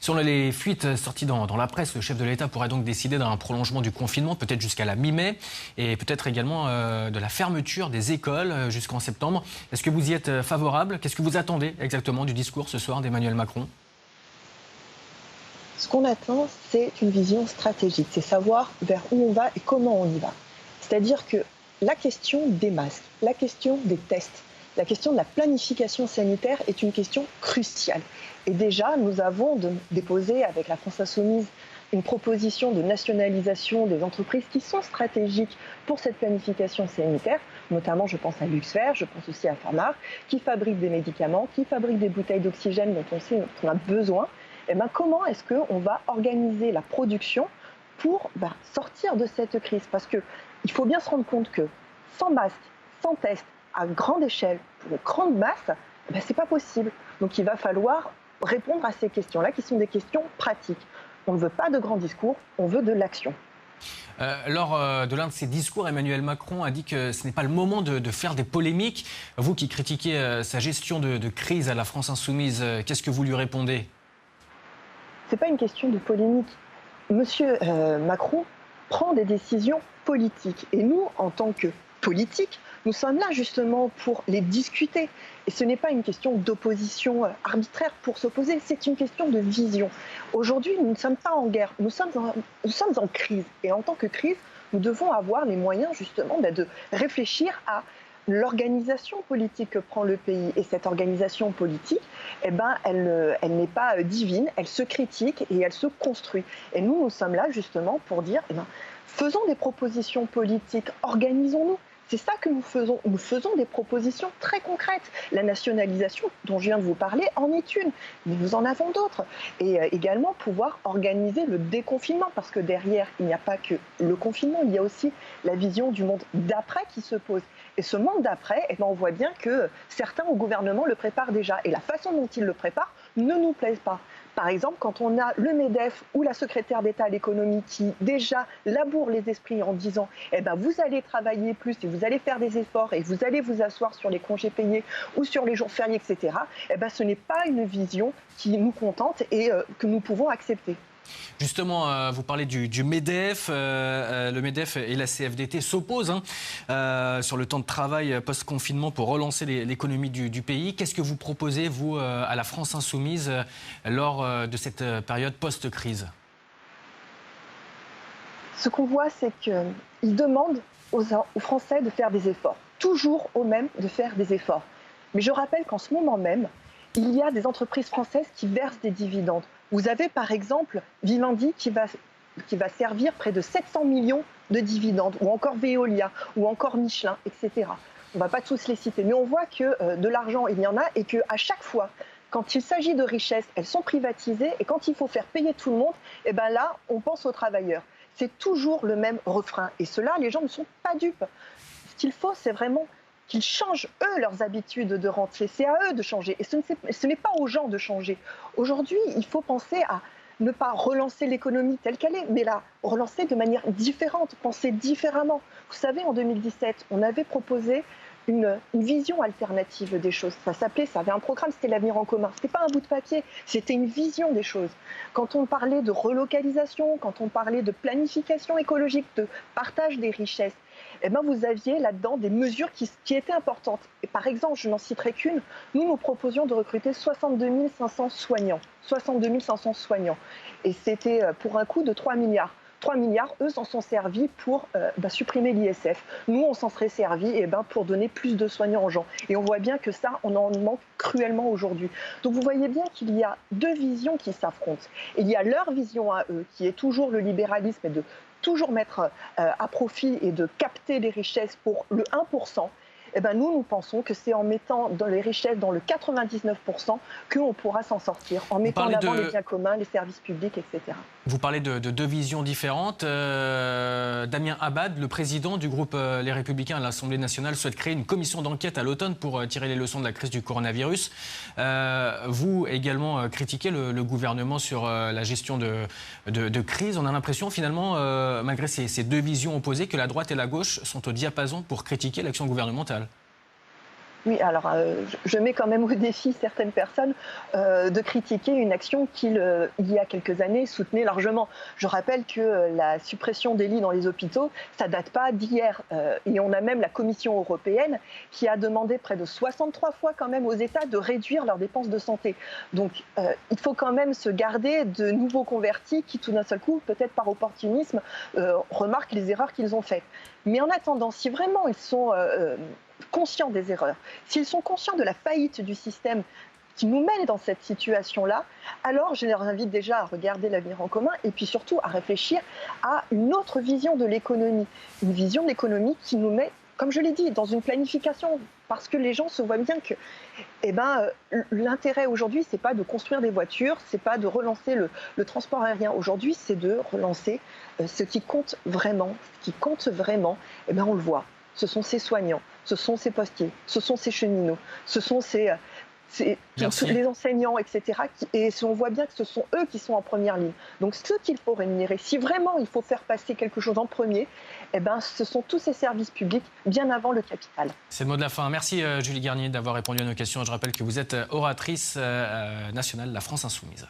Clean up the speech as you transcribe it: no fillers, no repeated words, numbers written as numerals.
Sur les fuites sorties dans la presse, le chef de l'État pourrait donc décider d'un prolongement du confinement, peut-être jusqu'à la mi-mai, et peut-être également de la fermeture des écoles jusqu'en septembre. Est-ce que vous y êtes favorable? Qu'est-ce que vous attendez exactement du discours ce soir d'Emmanuel Macron? Ce qu'on attend, c'est une vision stratégique, c'est savoir vers où on va et comment on y va. C'est-à-dire que la question des masques, la question des tests, la question de la planification sanitaire est une question cruciale. Et déjà, nous avons déposé avec la France Insoumise une proposition de nationalisation des entreprises qui sont stratégiques pour cette planification sanitaire, notamment je pense à Luxfer, je pense aussi à Pharma, qui fabrique des médicaments, qui fabrique des bouteilles d'oxygène dont on sait qu'on a besoin. Et comment est-ce qu'on va organiser la production pour sortir de cette crise? Parce qu'il faut bien se rendre compte que sans masque, sans test, à grande échelle, pour une grande masse, ce n'est pas possible. Donc il va falloir répondre à ces questions-là, qui sont des questions pratiques. On ne veut pas de grands discours, on veut de l'action. Lors de l'un de ses discours, Emmanuel Macron a dit que ce n'est pas le moment de faire des polémiques. Vous qui critiquez sa gestion de crise à la France Insoumise, qu'est-ce que vous lui répondez? Ce n'est pas une question de polémique. Monsieur Macron prend des décisions politiques. Et nous, en tant que politiques, nous sommes là justement pour les discuter. Et ce n'est pas une question d'opposition arbitraire pour s'opposer, c'est une question de vision. Aujourd'hui, nous ne sommes pas en guerre, nous sommes en crise. Et en tant que crise, nous devons avoir les moyens justement de réfléchir à l'organisation politique que prend le pays. Et cette organisation politique, elle n'est pas divine, elle se critique et elle se construit. Et nous sommes là justement pour dire, faisons des propositions politiques, organisons-nous. C'est ça que nous faisons. Nous faisons des propositions très concrètes. La nationalisation dont je viens de vous parler en est une, mais nous en avons d'autres. Et également pouvoir organiser le déconfinement, parce que derrière, il n'y a pas que le confinement, il y a aussi la vision du monde d'après qui se pose. Et ce monde d'après, on voit bien que certains au gouvernement le préparent déjà. Et la façon dont ils le préparent ne nous plaise pas. Par exemple, quand on a le MEDEF ou la secrétaire d'État à l'économie qui déjà laboure les esprits en disant vous allez travailler plus et vous allez faire des efforts et vous allez vous asseoir sur les congés payés ou sur les jours fériés, etc., ce n'est pas une vision qui nous contente et que nous pouvons accepter. Justement, vous parlez du MEDEF. Le MEDEF et la CFDT s'opposent sur le temps de travail post-confinement pour relancer l'économie du pays. Qu'est-ce que vous proposez, vous, à la France Insoumise, lors de cette période post-crise? Ce qu'on voit, c'est qu'ils demandent aux Français de faire des efforts. Toujours aux mêmes de faire des efforts. Mais je rappelle qu'en ce moment même, il y a des entreprises françaises qui versent des dividendes. Vous avez par exemple Vivendi qui va servir près de 700 millions de dividendes, ou encore Veolia, ou encore Michelin, etc. On ne va pas tous les citer, mais on voit que de l'argent, il y en a, et qu'à chaque fois, quand il s'agit de richesses, elles sont privatisées, et quand il faut faire payer tout le monde, là, on pense aux travailleurs. C'est toujours le même refrain. Et cela, les gens ne sont pas dupes. Ce qu'il faut, c'est vraiment qu'ils changent, eux, leurs habitudes de rentier. C'est à eux de changer. Et ce n'est pas aux gens de changer. Aujourd'hui, il faut penser à ne pas relancer l'économie telle qu'elle est, mais la relancer de manière différente, penser différemment. Vous savez, en 2017, on avait proposé une vision alternative des choses. Ça avait un programme, c'était l'avenir en commun. Ce n'était pas un bout de papier, c'était une vision des choses. Quand on parlait de relocalisation, quand on parlait de planification écologique, de partage des richesses, vous aviez là-dedans des mesures qui étaient importantes. Et par exemple, je n'en citerai qu'une, nous proposions de recruter 62 500 soignants. 62 500 soignants. Et c'était pour un coût de 3 milliards. 3 milliards, eux, s'en sont servis pour supprimer l'ISF. Nous, on s'en serait servi pour donner plus de soignants aux gens. Et on voit bien que ça, on en manque cruellement aujourd'hui. Donc vous voyez bien qu'il y a deux visions qui s'affrontent. Il y a leur vision à eux, qui est toujours le libéralisme et de toujours mettre à profit et de capter les richesses pour le 1%. Nous pensons que c'est en mettant dans les richesses dans le 99% qu'on pourra s'en sortir, en mettant en avant les biens communs, les services publics, etc. Vous parlez de deux visions différentes. Damien Abad, le président du groupe Les Républicains à l'Assemblée nationale, souhaite créer une commission d'enquête à l'automne pour tirer les leçons de la crise du coronavirus. Vous également critiquez le gouvernement sur la gestion de crise. On a l'impression finalement, malgré ces deux visions opposées, que la droite et la gauche sont au diapason pour critiquer l'action gouvernementale. Oui, alors je mets quand même au défi certaines personnes de critiquer une action qu'ils, il y a quelques années, soutenaient largement. Je rappelle que la suppression des lits dans les hôpitaux, ça date pas d'hier. Et on a même la Commission européenne qui a demandé près de 63 fois quand même aux États de réduire leurs dépenses de santé. Donc il faut quand même se garder de nouveaux convertis qui tout d'un seul coup, peut-être par opportunisme, remarquent les erreurs qu'ils ont faites. Mais en attendant, si vraiment ils sont conscients des erreurs, s'ils sont conscients de la faillite du système qui nous mène dans cette situation-là, alors je leur invite déjà à regarder l'avenir en commun et puis surtout à réfléchir à une autre vision de l'économie. Une vision de l'économie qui nous met, comme je l'ai dit, dans une planification. Parce que les gens se voient bien que l'intérêt aujourd'hui, ce n'est pas de construire des voitures, ce n'est pas de relancer le transport aérien. Aujourd'hui, c'est de relancer ce qui compte vraiment. Ce qui compte vraiment, on le voit. Ce sont ces soignants, ce sont ces postiers, ce sont ces cheminots, ce sont les enseignants, etc. Et on voit bien que ce sont eux qui sont en première ligne. Donc ce qu'il faut rémunérer, si vraiment il faut faire passer quelque chose en premier, ce sont tous ces services publics bien avant le capital. C'est le mot de la fin. Merci Julie Garnier d'avoir répondu à nos questions. Je rappelle que vous êtes oratrice nationale de la France Insoumise.